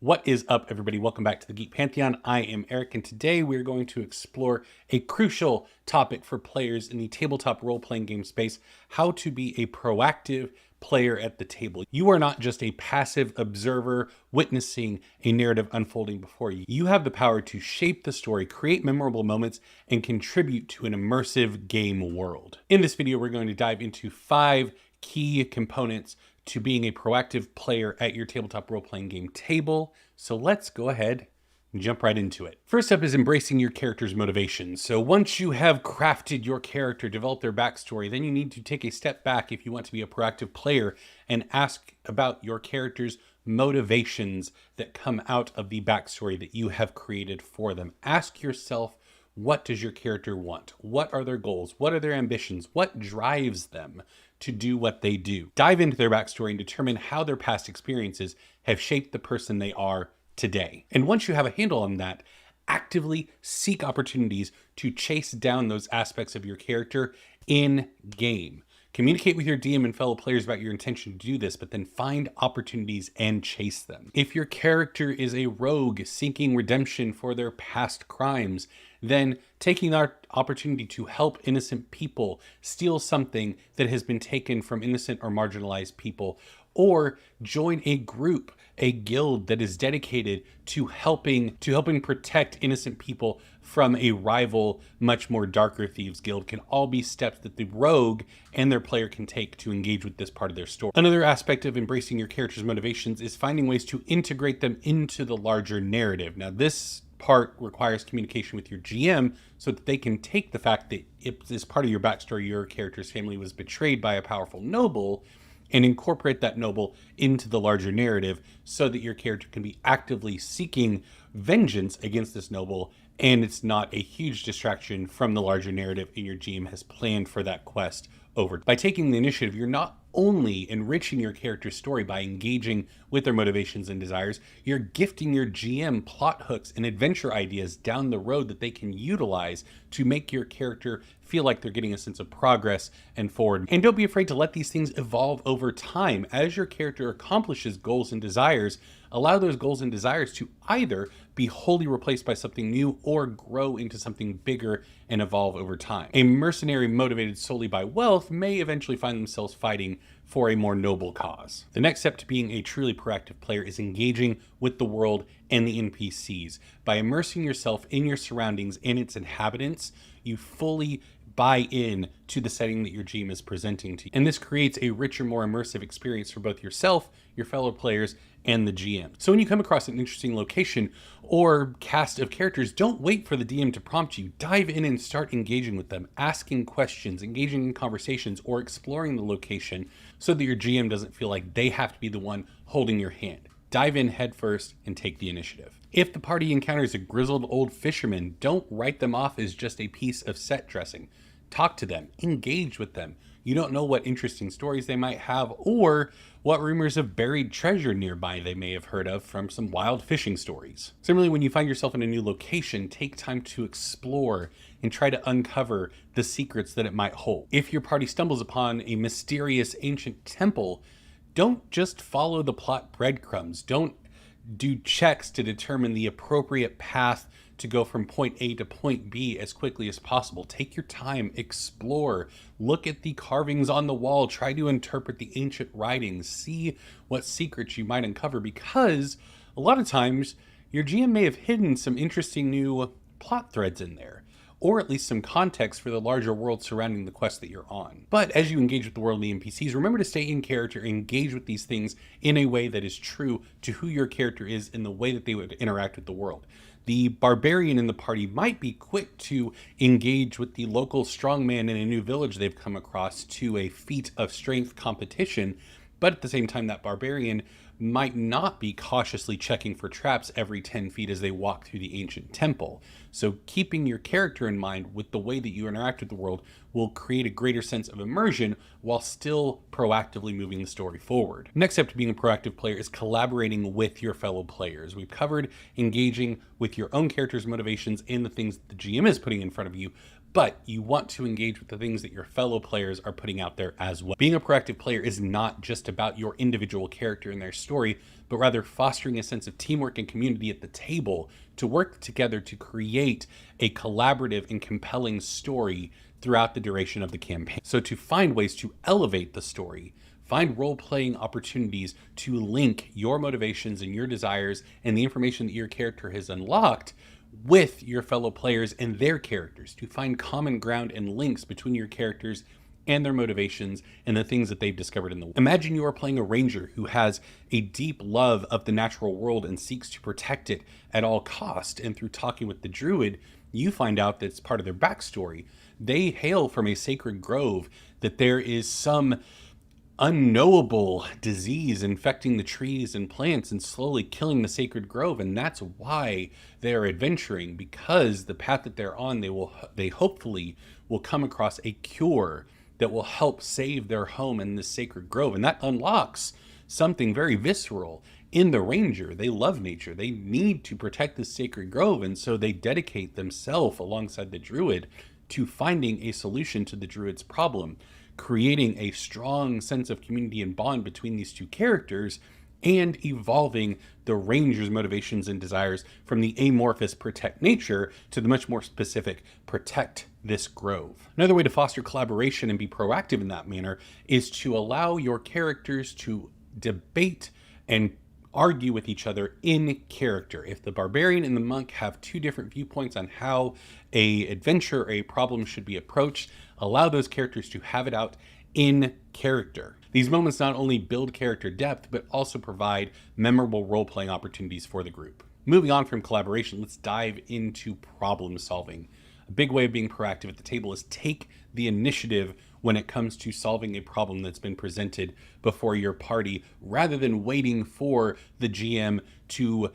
What is up, everybody? Welcome back to the Geek Pantheon. I am Eric, and today we're going to explore a crucial topic for players in the tabletop role-playing game space: how to be a proactive player at the table. You are not just a passive observer witnessing a narrative unfolding before you. You have the power to shape the story, create memorable moments, and contribute to an immersive game world. In this video, we're going to dive into 5 key components to being a proactive player at your tabletop role-playing game table. So let's go ahead and jump right into it. First up is embracing your character's motivations. So once you have crafted your character, developed their backstory, then you need to take a step back if you want to be a proactive player and ask about your character's motivations that come out of the backstory that you have created for them. Ask yourself, what does your character want? What are their goals? What are their ambitions? What drives them to do what they do? Dive into their backstory and determine how their past experiences have shaped the person they are today. And once you have a handle on that, actively seek opportunities to chase down those aspects of your character in game. Communicate with your DM and fellow players about your intention to do this, but then find opportunities and chase them. If your character is a rogue seeking redemption for their past crimes, then taking our opportunity to help innocent people steal something that has been taken from innocent or marginalized people, or join a group, a guild that is dedicated to helping protect innocent people from a rival, much more darker thieves guild, can all be steps that the rogue and their player can take to engage with this part of their story. Another aspect of embracing your character's motivations is finding ways to integrate them into the larger narrative. Now, this part requires communication with your GM so that they can take the fact that if as part of your backstory, your character's family was betrayed by a powerful noble, and incorporate that noble into the larger narrative so that your character can be actively seeking vengeance against this noble, and it's not a huge distraction from the larger narrative and your GM has planned for that quest over. By taking the initiative, you're not only enriching your character's story by engaging with their motivations and desires, you're gifting your GM plot hooks and adventure ideas down the road that they can utilize to make your character feel like they're getting a sense of progress and forward. And don't be afraid to let these things evolve over time. As your character accomplishes goals and desires, allow those goals and desires to either be wholly replaced by something new or grow into something bigger and evolve over time. A mercenary motivated solely by wealth may eventually find themselves fighting for a more noble cause. The next step to being a truly proactive player is engaging with the world and the NPCs. By immersing yourself in your surroundings and its inhabitants, you fully buy in to the setting that your GM is presenting to you. And this creates a richer, more immersive experience for both yourself, your fellow players, and the GM. So when you come across an interesting location or cast of characters, don't wait for the DM to prompt you. Dive in and start engaging with them, asking questions, engaging in conversations, or exploring the location so that your GM doesn't feel like they have to be the one holding your hand. Dive in headfirst and take the initiative. If the party encounters a grizzled old fisherman, don't write them off as just a piece of set dressing. Talk to them, engage with them. You don't know what interesting stories they might have or what rumors of buried treasure nearby they may have heard of from some wild fishing stories. Similarly, when you find yourself in a new location, take time to explore and try to uncover the secrets that it might hold. If your party stumbles upon a mysterious ancient temple, don't just follow the plot breadcrumbs. Don't do checks to determine the appropriate path to go from point A to point B as quickly as possible. Take your time, explore, look at the carvings on the wall, try to interpret the ancient writings, see what secrets you might uncover, because a lot of times your GM may have hidden some interesting new plot threads in there, or at least some context for the larger world surrounding the quest that you're on. But as you engage with the world and the NPCs, remember to stay in character, engage with these things in a way that is true to who your character is and the way that they would interact with the world. The barbarian in the party might be quick to engage with the local strongman in a new village they've come across to a feat of strength competition, but at the same time, that barbarian might not be cautiously checking for traps every 10 feet as they walk through the ancient temple. So keeping your character in mind with the way that you interact with the world will create a greater sense of immersion while still proactively moving the story forward. Next step to being a proactive player is collaborating with your fellow players. We've covered engaging with your own character's motivations and the things that the GM is putting in front of you, but you want to engage with the things that your fellow players are putting out there as well. Being a proactive player is not just about your individual character and their story, but rather fostering a sense of teamwork and community at the table to work together to create a collaborative and compelling story throughout the duration of the campaign. So to find ways to elevate the story, find role-playing opportunities to link your motivations and your desires and the information that your character has unlocked with your fellow players and their characters, to find common ground and links between your characters and their motivations and the things that they've discovered in the world. Imagine you are playing a ranger who has a deep love of the natural world and seeks to protect it at all cost. And through talking with the druid, you find out that it's part of their backstory. They hail from a sacred grove, that there is some unknowable disease infecting the trees and plants and slowly killing the sacred grove, and that's why they are adventuring, because the path that they're on, they hopefully will come across a cure that will help save their home in this sacred grove. And that unlocks something very visceral in the ranger. They love nature, they need to protect this sacred grove, and so they dedicate themselves alongside the druid to finding a solution to the druid's problem, creating a strong sense of community and bond between these two characters, and evolving the ranger's motivations and desires from the amorphous protect nature to the much more specific protect this grove. Another way to foster collaboration and be proactive in that manner is to allow your characters to debate and argue with each other in character. If the barbarian and the monk have two different viewpoints on how a adventure or a problem should be approached, allow those characters to have it out in character. These moments not only build character depth, but also provide memorable role-playing opportunities for the group. Moving on from collaboration, let's dive into problem solving. A big way of being proactive at the table is take the initiative when it comes to solving a problem that's been presented before your party, rather than waiting for the GM to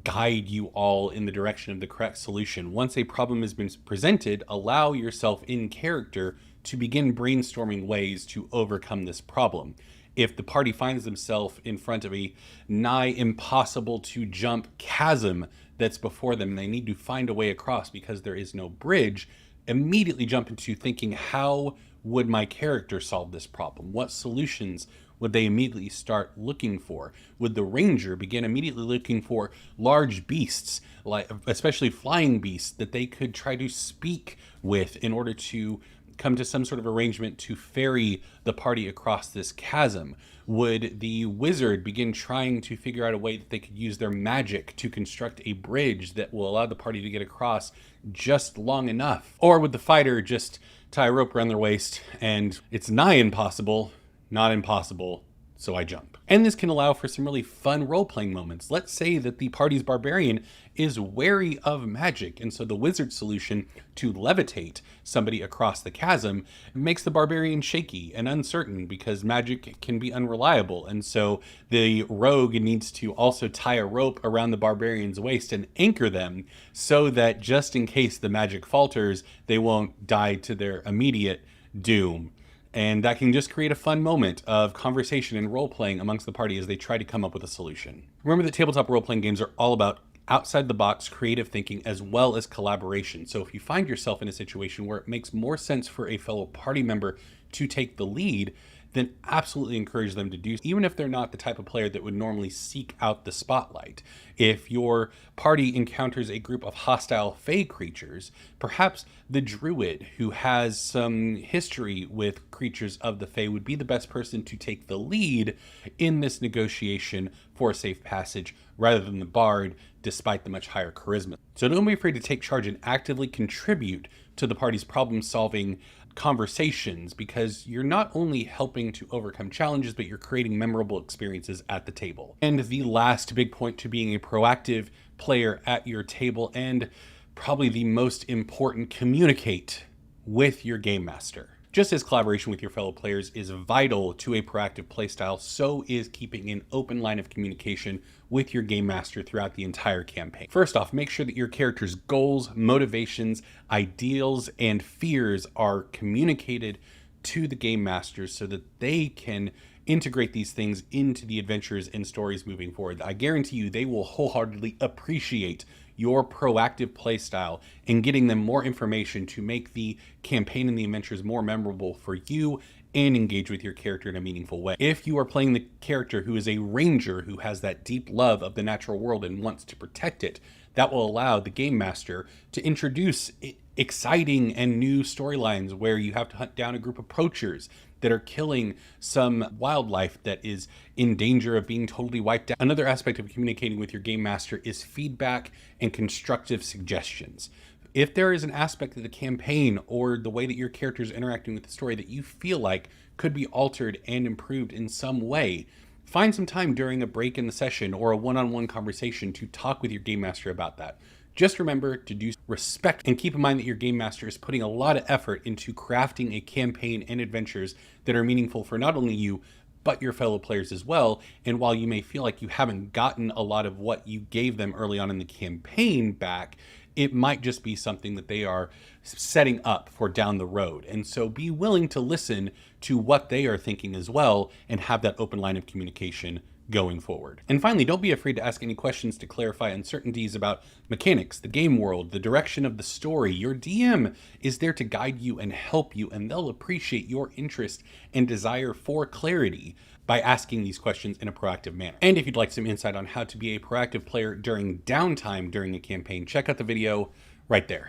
guide you all in the direction of the correct solution. Once a problem has been presented, allow yourself in character to begin brainstorming ways to overcome this problem. If the party finds themselves in front of a nigh impossible to jump chasm that's before them, and they need to find a way across because there is no bridge, immediately jump into thinking, how would my character solve this problem? What solutions would they immediately start looking for? Would the ranger begin immediately looking for large beasts, like especially flying beasts, that they could try to speak with in order to come to some sort of arrangement to ferry the party across this chasm? Would the wizard begin trying to figure out a way that they could use their magic to construct a bridge that will allow the party to get across just long enough? Or would the fighter just tie a rope around their waist and it's nigh impossible, not impossible, so I jump? And this can allow for some really fun role-playing moments. Let's say that the party's barbarian is wary of magic, and so the wizard solution to levitate somebody across the chasm makes the barbarian shaky and uncertain because magic can be unreliable. And so the rogue needs to also tie a rope around the barbarian's waist and anchor them so that just in case the magic falters, they won't die to their immediate doom. And that can just create a fun moment of conversation and role-playing amongst the party as they try to come up with a solution. Remember that tabletop role-playing games are all about outside-the-box creative thinking as well as collaboration. So if you find yourself in a situation where it makes more sense for a fellow party member to take the lead, then absolutely encourage them to do so, even if they're not the type of player that would normally seek out the spotlight. If your party encounters a group of hostile fey creatures, perhaps the druid, who has some history with creatures of the fey, would be the best person to take the lead in this negotiation for a safe passage, rather than the bard, despite the much higher charisma. So don't be afraid to take charge and actively contribute to the party's problem-solving conversations, because you're not only helping to overcome challenges, but you're creating memorable experiences at the table. And the last big point to being a proactive player at your table, and probably the most important, communicate with your game master. Just as collaboration with your fellow players is vital to a proactive playstyle, so is keeping an open line of communication with your game master throughout the entire campaign. First off, make sure that your character's goals, motivations, ideals, and fears are communicated to the game masters so that they can integrate these things into the adventures and stories moving forward. I guarantee you they will wholeheartedly appreciate your proactive play style and getting them more information to make the campaign and the adventures more memorable for you and engage with your character in a meaningful way. If you are playing the character who is a ranger who has that deep love of the natural world and wants to protect it, that will allow the game master to introduce exciting and new storylines where you have to hunt down a group of poachers that are killing some wildlife that is in danger of being totally wiped out. Another aspect of communicating with your game master is feedback and constructive suggestions. If there is an aspect of the campaign or the way that your character is interacting with the story that you feel like could be altered and improved in some way, find some time during a break in the session or a one-on-one conversation to talk with your game master about that. Just remember to do respect and keep in mind that your game master is putting a lot of effort into crafting a campaign and adventures that are meaningful for not only you, but your fellow players as well. And while you may feel like you haven't gotten a lot of what you gave them early on in the campaign back, it might just be something that they are setting up for down the road. And so be willing to listen to what they are thinking as well and have that open line of communication going forward. And finally, don't be afraid to ask any questions to clarify uncertainties about mechanics, the game world, the direction of the story. Your DM is there to guide you and help you, and they'll appreciate your interest and desire for clarity by asking these questions in a proactive manner. And if you'd like some insight on how to be a proactive player during downtime during a campaign, check out the video right there.